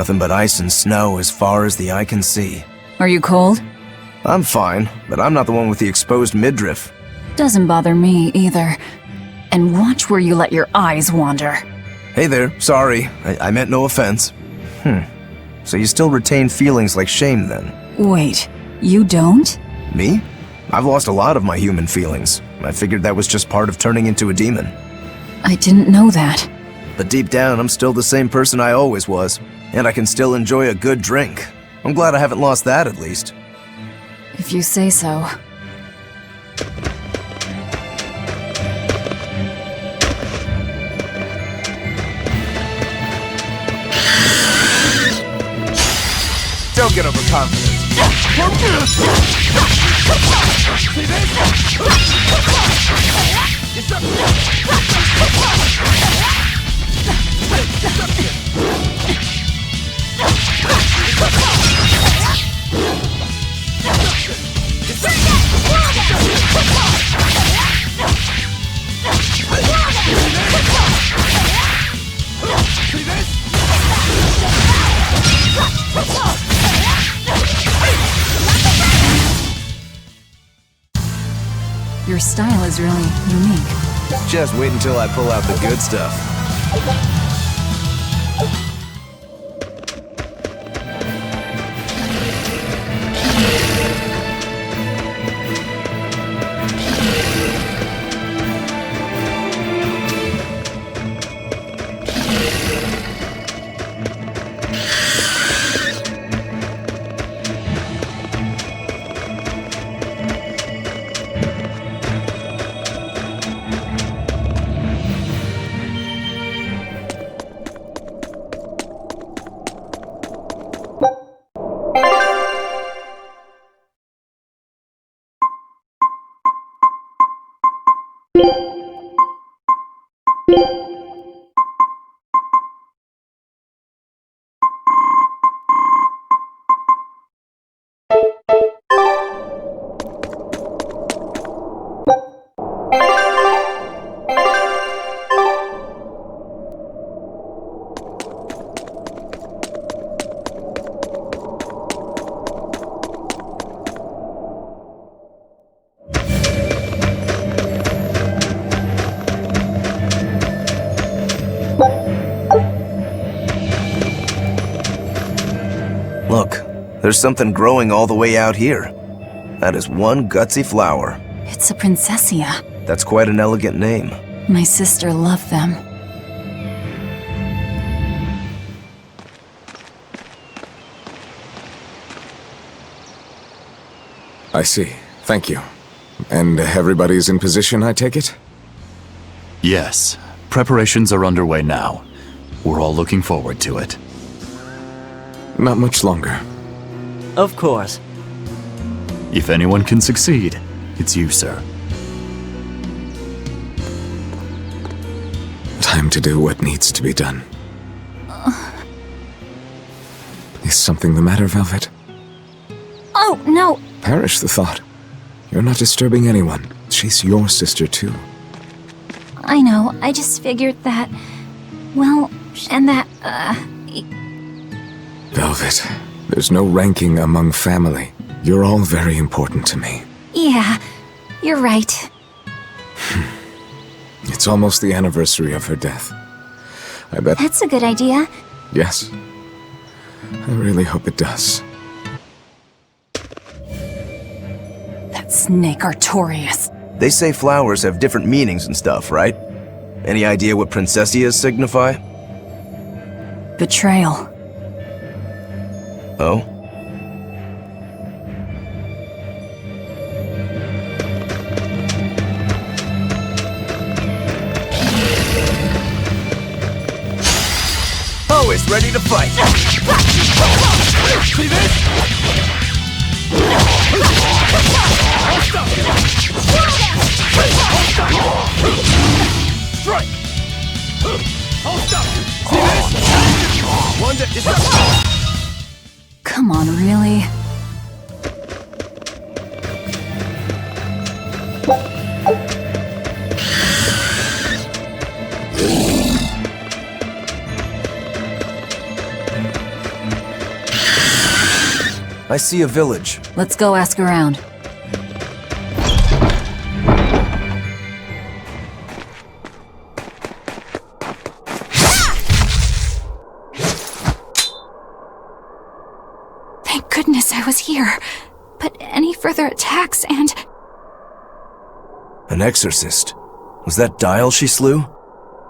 Nothing but ice and snow as far as the eye can see. Are you cold? I'm fine, but I'm not the one with the exposed midriff. Doesn't bother me either. And watch where you let your eyes wander. Hey there, sorry. I meant no offense. So you still retain feelings like shame then? Wait, you don't? Me? I've lost a lot of my human feelings. I figured that was just part of turning into a demon. I didn't know that. But deep down, I'm still the same person I always was. And I can still enjoy a good drink. I'm glad I haven't lost that, at least. If you say so. Don't get overconfident. Your style is really unique. Just wait until I pull out the good stuff. Look, there's something growing all the way out here. That is one gutsy flower. It's a princessia. That's quite an elegant name. My sister loved them. I see. Thank you. And everybody's in position, I take it? Yes. Preparations are underway now. We're all looking forward to it. Not much longer. Of course. If anyone can succeed, it's you, sir. Time to do what needs to be done. Is something the matter, Velvet? Oh, no! Perish the thought. You're not disturbing anyone. She's your sister, too. I know, I just figured that... Well, and that, Velvet, there's no ranking among family. You're all very important to me. Yeah, you're right. It's almost the anniversary of her death. I bet... That's a good idea. Yes. I really hope it does. That snake Artorias. They say flowers have different meanings and stuff, right? Any idea what princessias signify? Betrayal. Oh? Always ready to fight! See this? Strike! Hold up! See this? One to... Come on, really? I see a village. Let's go ask around. Thank goodness I was here. But any further attacks and... An exorcist. Was that Dial she slew?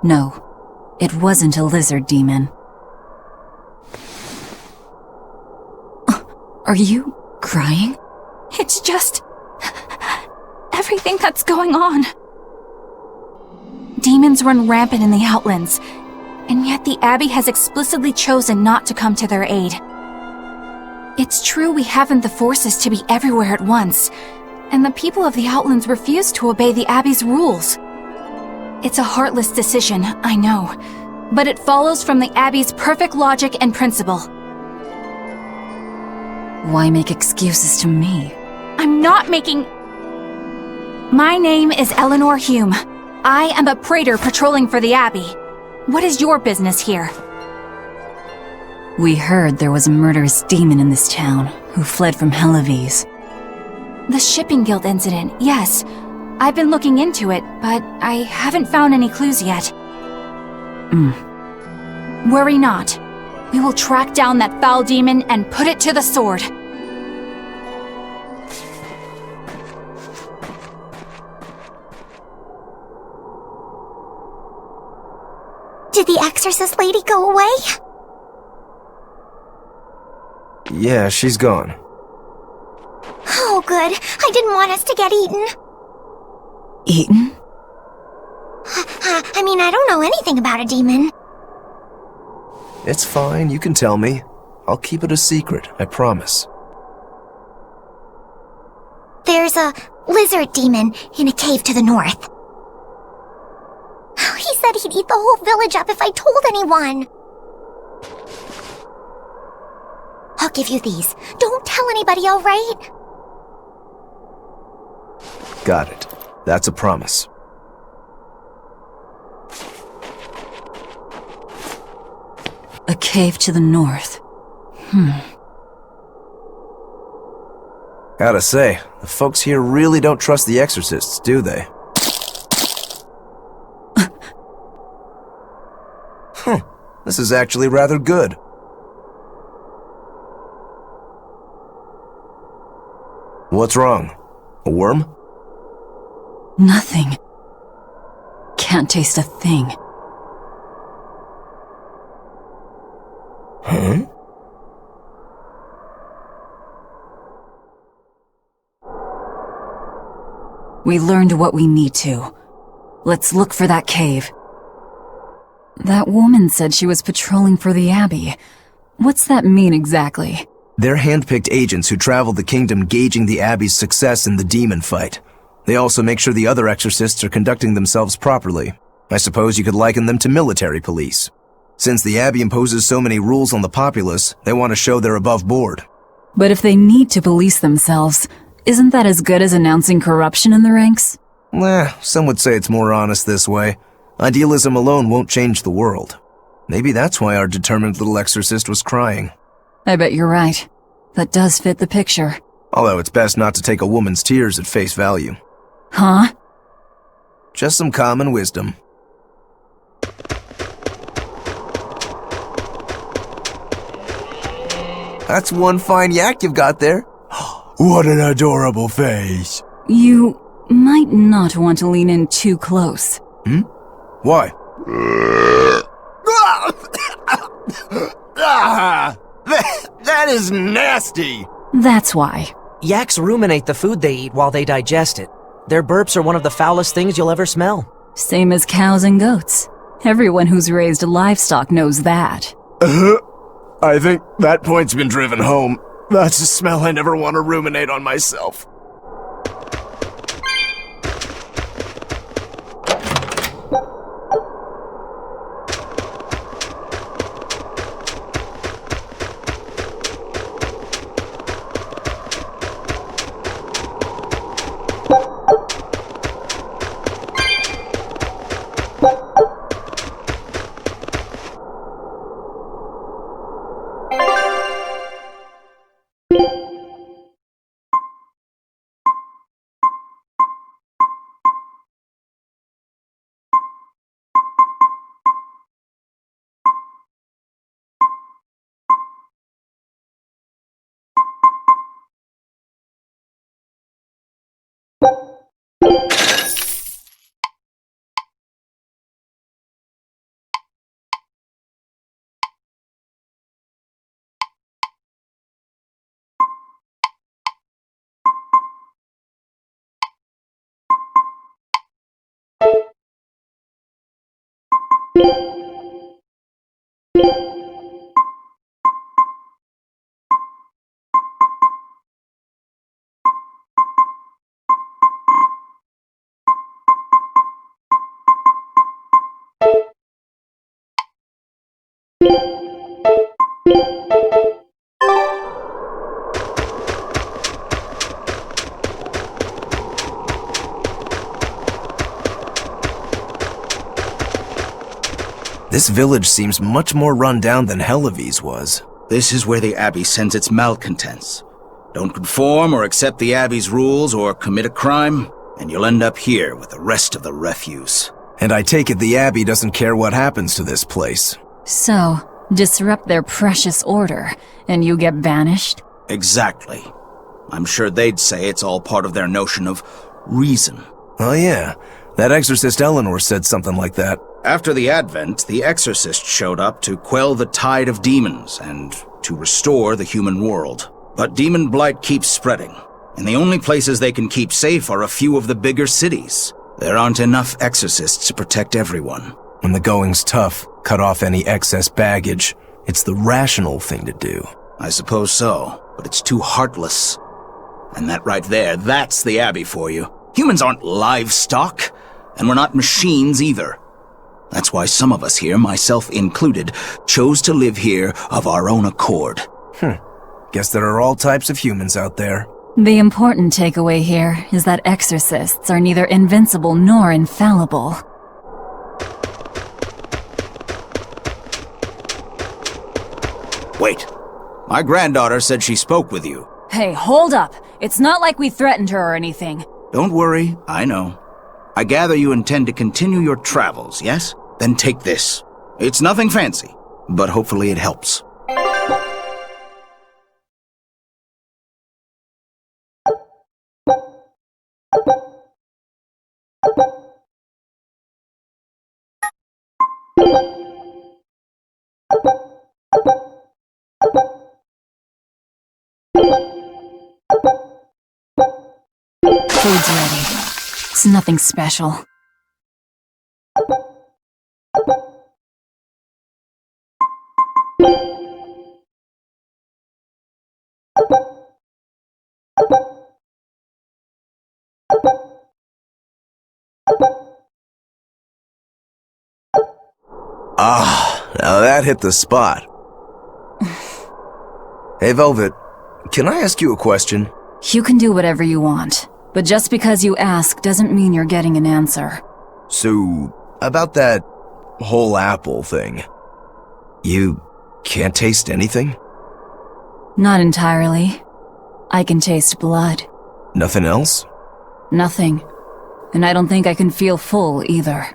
No, it wasn't a lizard demon. Are you crying? It's just... everything that's going on. Demons run rampant in the Outlands, and yet the Abbey has explicitly chosen not to come to their aid. It's true we haven't the forces to be everywhere at once, and the people of the Outlands refuse to obey the Abbey's rules. It's a heartless decision, I know, but it follows from the Abbey's perfect logic and principle. Why make excuses to me? I'm not making... My name is Eleanor Hume. I am a praetor patrolling for the Abbey. What is your business here? We heard there was a murderous demon in this town who fled from Helives. The Shipping Guild incident, yes. I've been looking into it, but I haven't found any clues yet. Worry not. We will track down that foul demon and put it to the sword. Did the exorcist lady go away? Yeah, she's gone. Oh, good. I didn't want us to get eaten. Eaten? I mean, I don't know anything about a demon. It's fine, you can tell me. I'll keep it a secret, I promise. There's a lizard demon in a cave to the north. He said he'd eat the whole village up if I told anyone. I'll give you these. Don't tell anybody, all right? Got it. That's a promise. A cave to the north. Gotta say, the folks here really don't trust the exorcists, do they? This is actually rather good. What's wrong? A worm? Nothing. Can't taste a thing. Huh? We learned what we need to. Let's look for that cave. That woman said she was patrolling for the Abbey. What's that mean exactly? They're hand-picked agents who travel the kingdom gauging the Abbey's success in the demon fight. They also make sure the other exorcists are conducting themselves properly. I suppose you could liken them to military police. Since the Abbey imposes so many rules on the populace, they want to show they're above board. But if they need to police themselves, isn't that as good as announcing corruption in the ranks? Some would say it's more honest this way. Idealism alone won't change the world. Maybe that's why our determined little exorcist was crying. I bet you're right. That does fit the picture. Although it's best not to take a woman's tears at face value. Huh? Just some common wisdom. That's one fine yak you've got there. What an adorable face. You might not want to lean in too close. Why? That is nasty! That's why. Yaks ruminate the food they eat while they digest it. Their burps are one of the foulest things you'll ever smell. Same as cows and goats. Everyone who's raised livestock knows that. I think that point's been driven home. That's a smell I never want to ruminate on myself. This village seems much more run down than Helavi's was. This is where the Abbey sends its malcontents. Don't conform or accept the Abbey's rules or commit a crime, and you'll end up here with the rest of the refuse. And I take it the Abbey doesn't care what happens to this place. So, disrupt their precious order, and you get banished? Exactly. I'm sure they'd say it's all part of their notion of reason. Oh yeah, that exorcist Elder-Noir said something like that. After the Advent, the exorcist showed up to quell the tide of demons and to restore the human world. But demon blight keeps spreading, and the only places they can keep safe are a few of the bigger cities. There aren't enough exorcists to protect everyone. When the going's tough, cut off any excess baggage. It's the rational thing to do. I suppose so, but it's too heartless. And that right there, that's the Abbey for you. Humans aren't livestock, and we're not machines either. That's why some of us here, myself included, chose to live here of our own accord. Guess there are all types of humans out there. The important takeaway here is that exorcists are neither invincible nor infallible. Wait, my granddaughter said she spoke with you. Hey, hold up! It's not like we threatened her or anything. Don't worry, I know. I gather you intend to continue your travels, yes? Then take this. It's nothing fancy, but hopefully it helps. Food's ready. It's nothing special. Now that hit the spot. Hey, Velvet, can I ask you a question? You can do whatever you want, but just because you ask doesn't mean you're getting an answer. So, about that whole apple thing, you can't taste anything? Not entirely. I can taste blood. Nothing else? Nothing. And I don't think I can feel full either.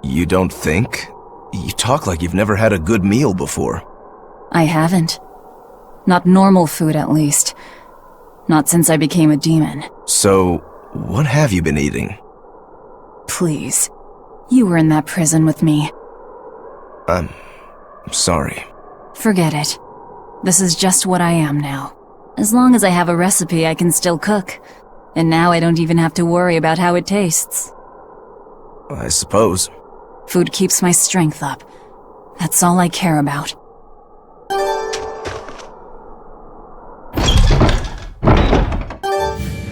You don't think? You talk like you've never had a good meal before. I haven't. Not normal food, at least. Not since I became a demon. So, what have you been eating? Please. You were in that prison with me. I'm sorry. Forget it. This is just what I am now. As long as I have a recipe, I can still cook. And now I don't even have to worry about how it tastes. I suppose. Food keeps my strength up. That's all I care about.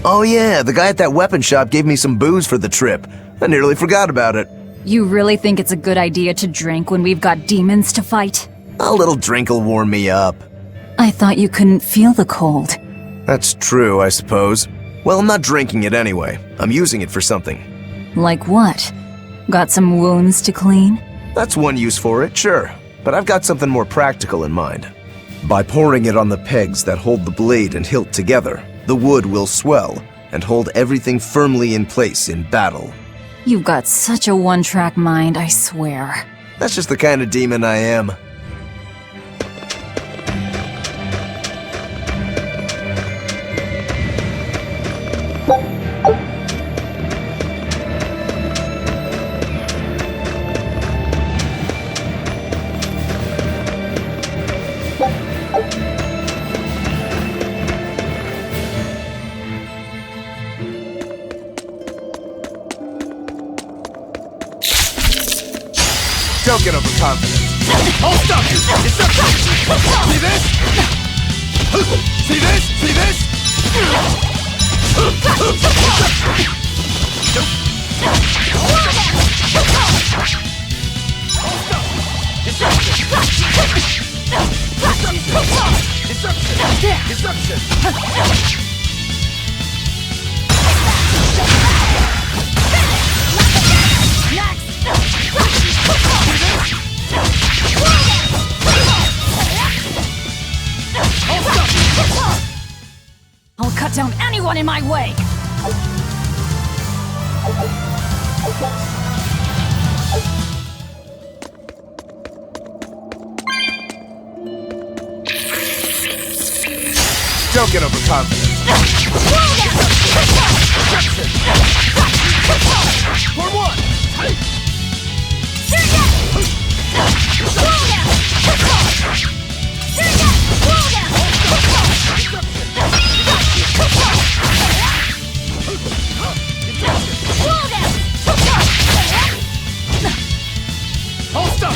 Oh yeah, the guy at that weapon shop gave me some booze for the trip. I nearly forgot about it. You really think it's a good idea to drink when we've got demons to fight? A little drink'll warm me up. I thought you couldn't feel the cold. That's true, I suppose. Well, I'm not drinking it anyway. I'm using it for something. Like what? Got some wounds to clean? That's one use for it, sure. But I've got something more practical in mind. By pouring it on the pegs that hold the blade and hilt together, the wood will swell and hold everything firmly in place in battle. You've got such a one-track mind, I swear. That's just the kind of demon I am. Don't get overconfident. I'll stop you! See this? See this? See this? Deception! I'll cut down anyone in my way! Don't get overconfident. For one! Hold stop!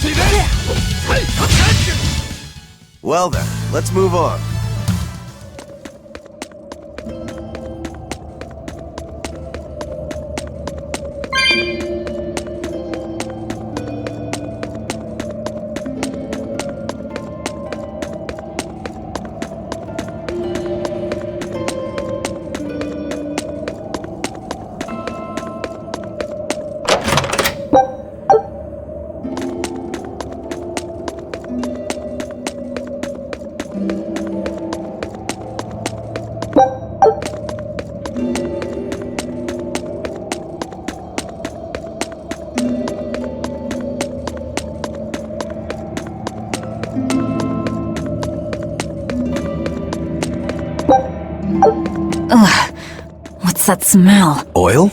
See that? Well then, let's move on. Ugh. What's that smell? Oil?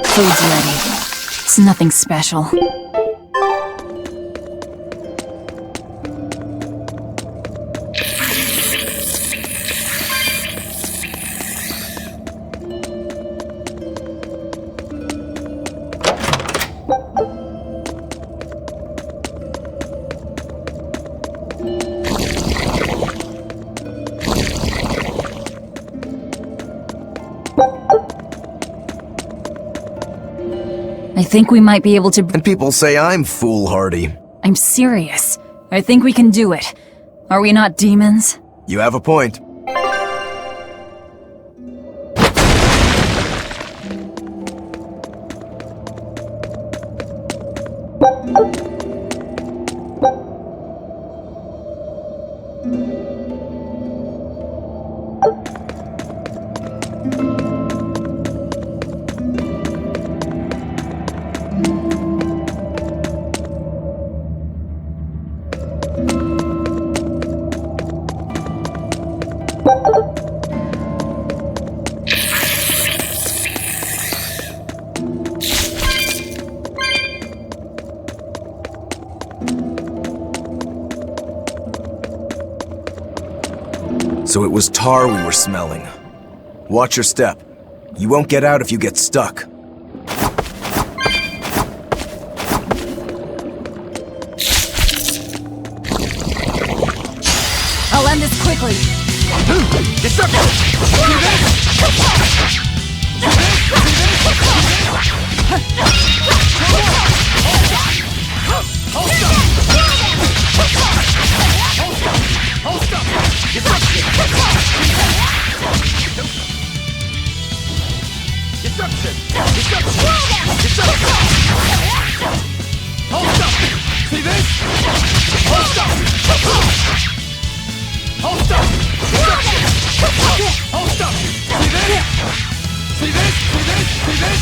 Food's ready. It's nothing special. I think we might be able to... And people say I'm foolhardy. I'm serious. I think we can do it. Are we not demons? You have a point. So it was tar we were smelling. Watch your step. You won't get out if you get stuck. I'll end this quickly. See this? See this? See this?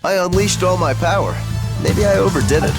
I unleashed all my power. Maybe I overdid it.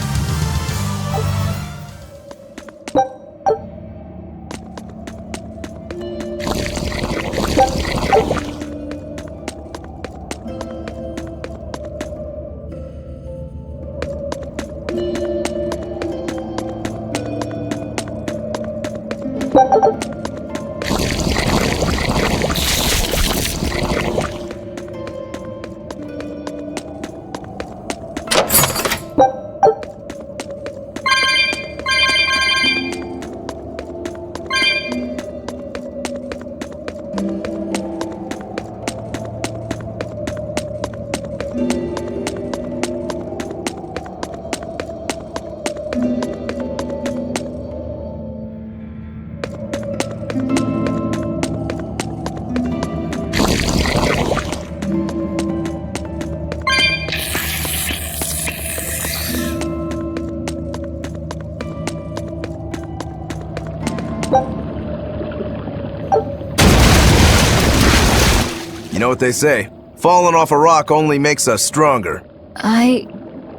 You know what they say? Falling off a rock only makes us stronger. I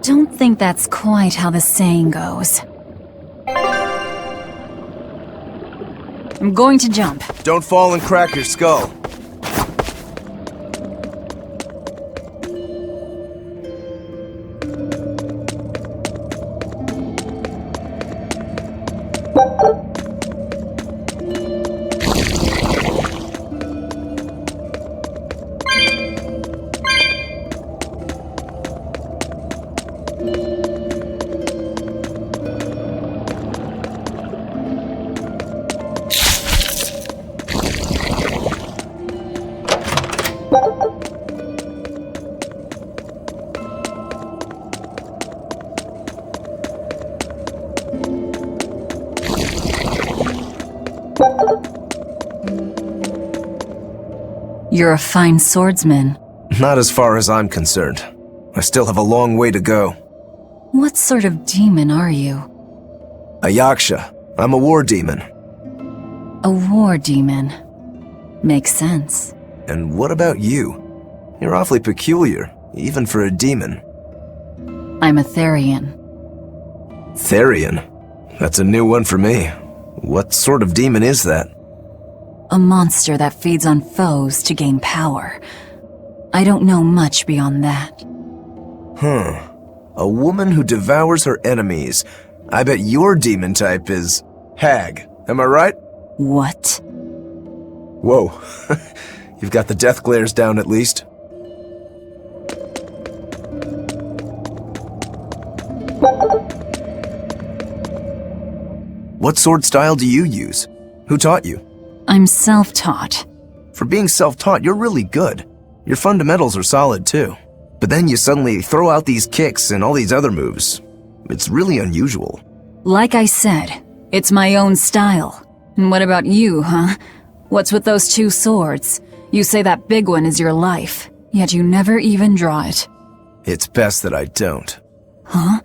don't think that's quite how the saying goes. I'm going to jump. Don't fall and crack your skull. You're a fine swordsman. Not as far as I'm concerned. I still have a long way to go. What sort of demon are you? A yaksha. I'm a war demon. A war demon. Makes sense. And what about you? You're awfully peculiar, even for a demon. I'm a Therian. Therian? That's a new one for me. What sort of demon is that? A monster that feeds on foes to gain power. I don't know much beyond that. Huh. A woman who devours her enemies. I bet your demon type is hag. Am I right? What? Whoa. You've got the death glares down at least. What sword style do you use? Who taught you? I'm self-taught. For being self-taught, you're really good. Your fundamentals are solid too. But then you suddenly throw out these kicks and all these other moves. It's really unusual. Like I said, it's my own style. And what about you, huh? What's with those two swords? You say that big one is your life, yet you never even draw it. It's best that I don't. Huh?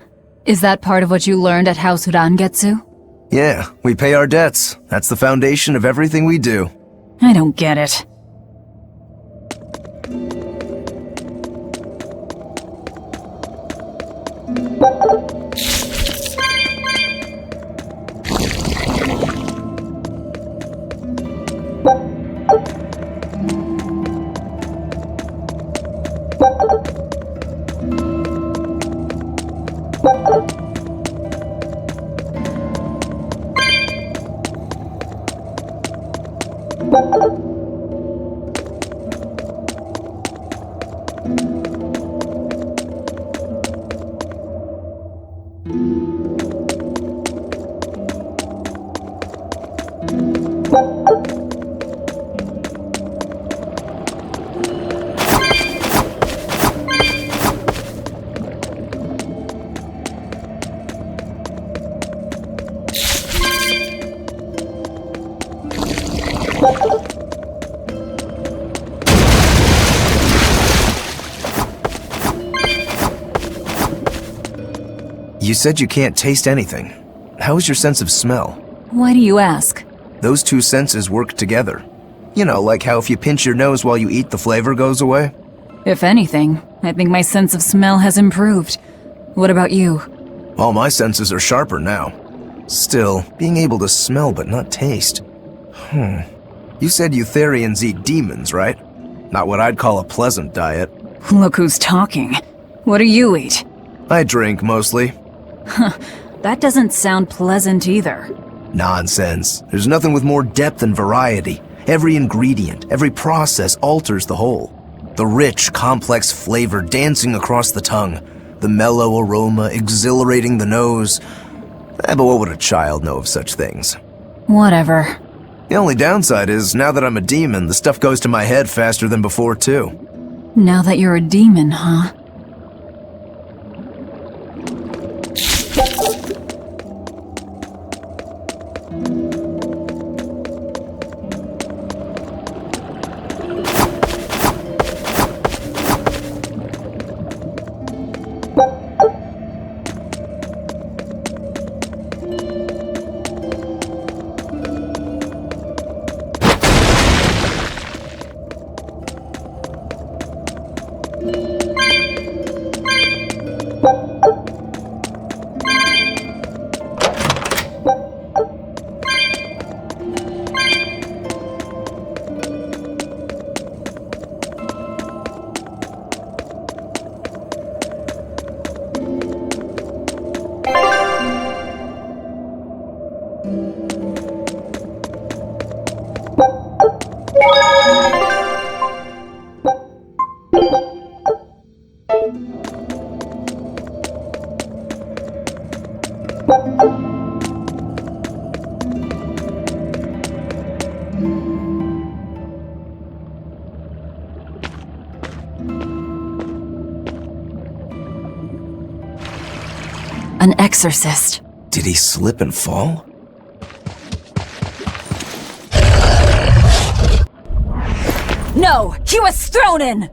Is that part of what you learned at House Urangetsu? Yeah, we pay our debts. That's the foundation of everything we do. I don't get it. You said you can't taste anything. How is your sense of smell? Why do you ask? Those two senses work together. You know, like how if you pinch your nose while you eat, the flavor goes away? If anything, I think my sense of smell has improved. What about you? All my senses are sharper now. Still, being able to smell but not taste. You said Eutherians eat demons, right? Not what I'd call a pleasant diet. Look who's talking. What do you eat? I drink, mostly. That doesn't sound pleasant either. Nonsense. There's nothing with more depth and variety. Every ingredient, every process alters the whole. The rich, complex flavor dancing across the tongue. The mellow aroma exhilarating the nose. But what would a child know of such things? Whatever. The only downside is, now that I'm a demon, the stuff goes to my head faster than before, too. Now that you're a demon, huh? An exorcist. Did he slip and fall? No! He was thrown in!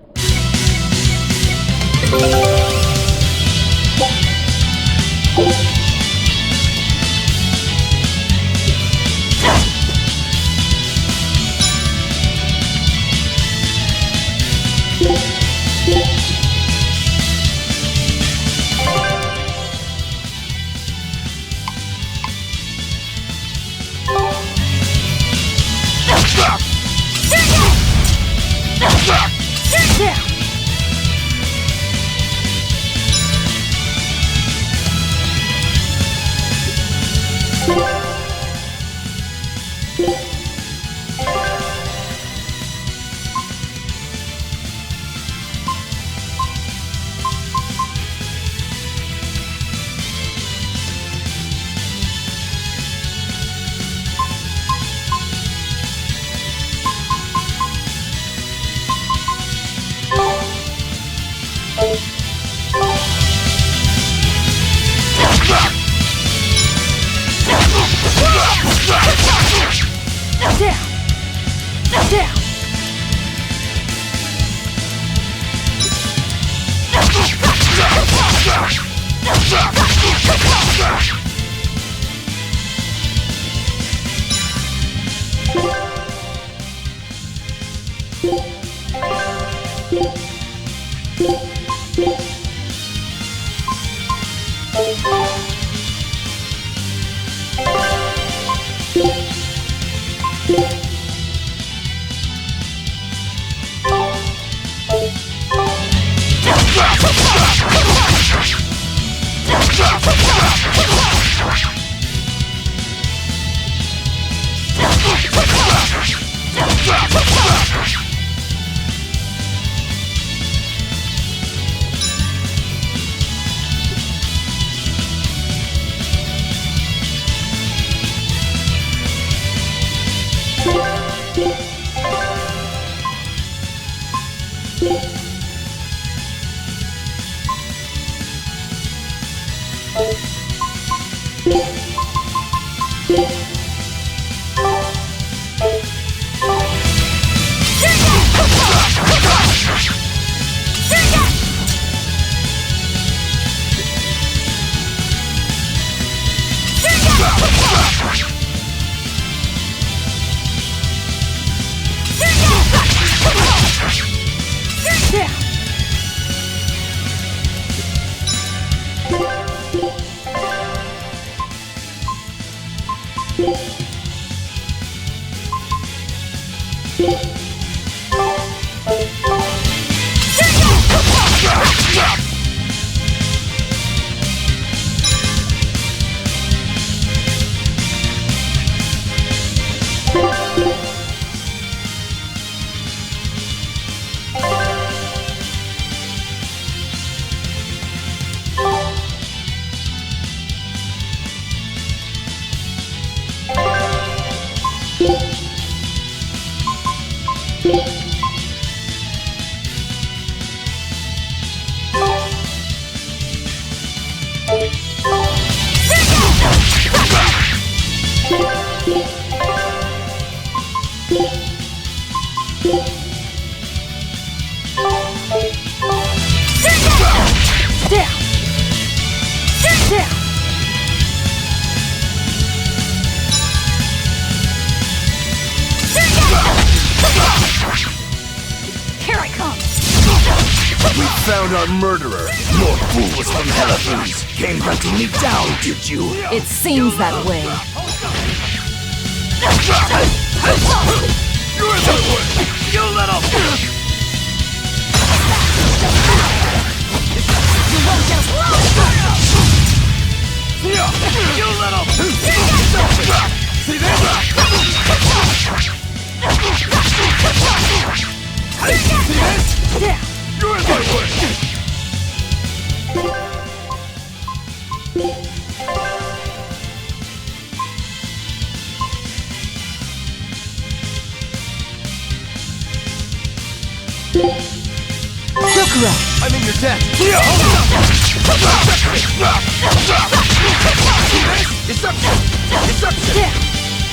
murderer. More fools from Hellafoods came hunting me down, did you? It seems that way. You're in my way! You little... You won't just You little... See this? See this? You're in my way! Shukra! I'm in your debt! Deception! Deception!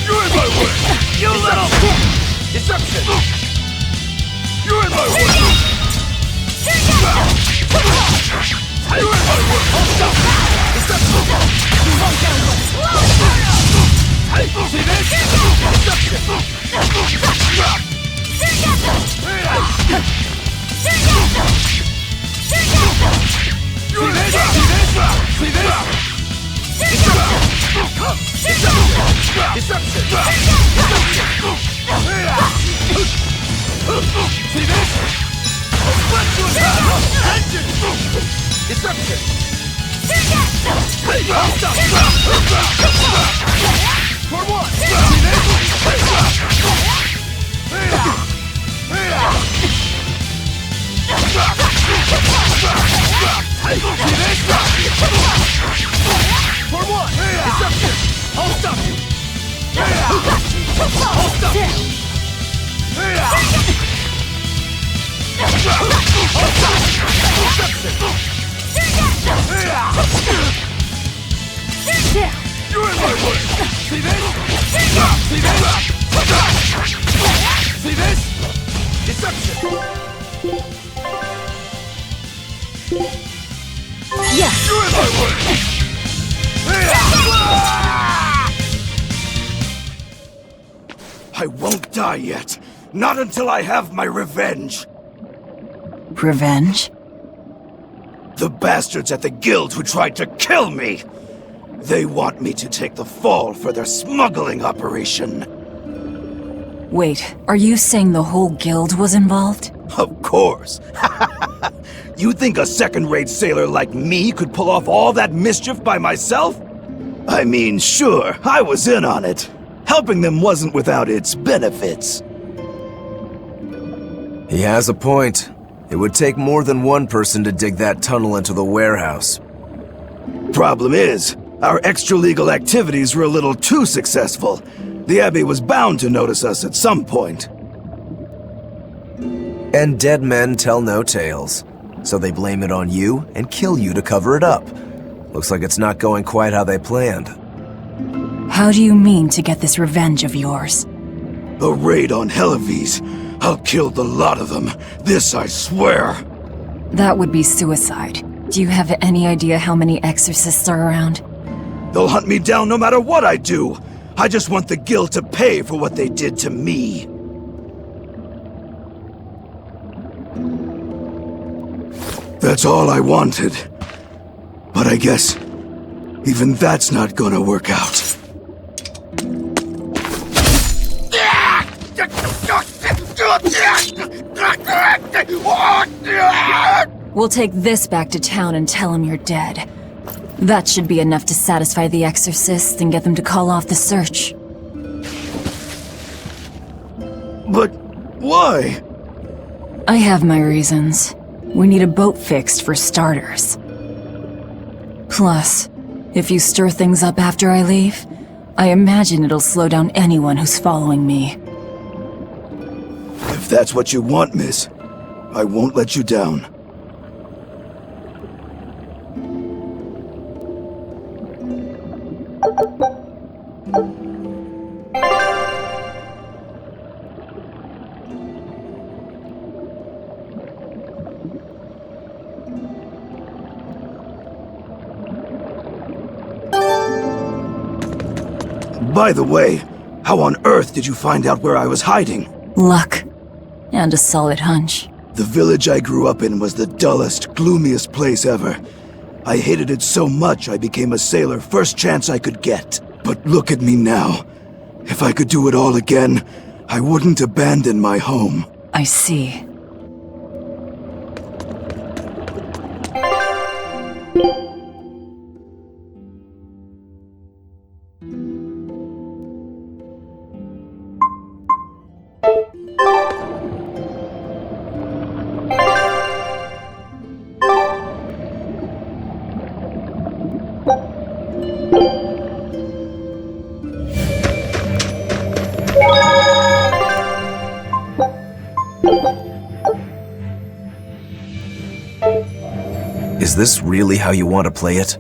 You're in my way! You little... Deception! You're in my way! You're in my way! Deception! You won't get away! See this? Deception! You're in this? See this? Deception! Deception! See this? Let's do it! Engine! Deception! Stop! For what? See this? For what? Deception! I'll stop you! I'll stop you! You're in my way! See this? See this? See this? Deception! Yes! You're in my way! I won't die yet. Not until I have my revenge. Revenge? The bastards at the guild who tried to kill me! They want me to take the fall for their smuggling operation. Wait, are you saying the whole guild was involved? Of course. You think a second-rate sailor like me could pull off all that mischief by myself? I mean, sure, I was in on it. Helping them wasn't without its benefits. He has a point. It would take more than one person to dig that tunnel into the warehouse. Problem is, our extra-legal activities were a little too successful. The Abbey was bound to notice us at some point. And dead men tell no tales. So they blame it on you and kill you to cover it up. Looks like it's not going quite how they planned. How do you mean to get this revenge of yours? A raid on Hellafoods. I'll kill the lot of them. This I swear. That would be suicide. Do you have any idea how many exorcists are around? They'll hunt me down no matter what I do. I just want the guild to pay for what they did to me. That's all I wanted. But I guess even that's not gonna work out. We'll take this back to town and tell him you're dead. That should be enough to satisfy the exorcists and get them to call off the search. But why? I have my reasons. We need a boat fixed for starters. Plus, if you stir things up after I leave, I imagine it'll slow down anyone who's following me. If that's what you want, miss, I won't let you down. By the way, how on earth did you find out where I was hiding? Luck. And a solid hunch. The village I grew up in was the dullest, gloomiest place ever. I hated it so much I became a sailor first chance I could get. But look at me now. If I could do it all again, I wouldn't abandon my home. I see. Is this really how you want to play it?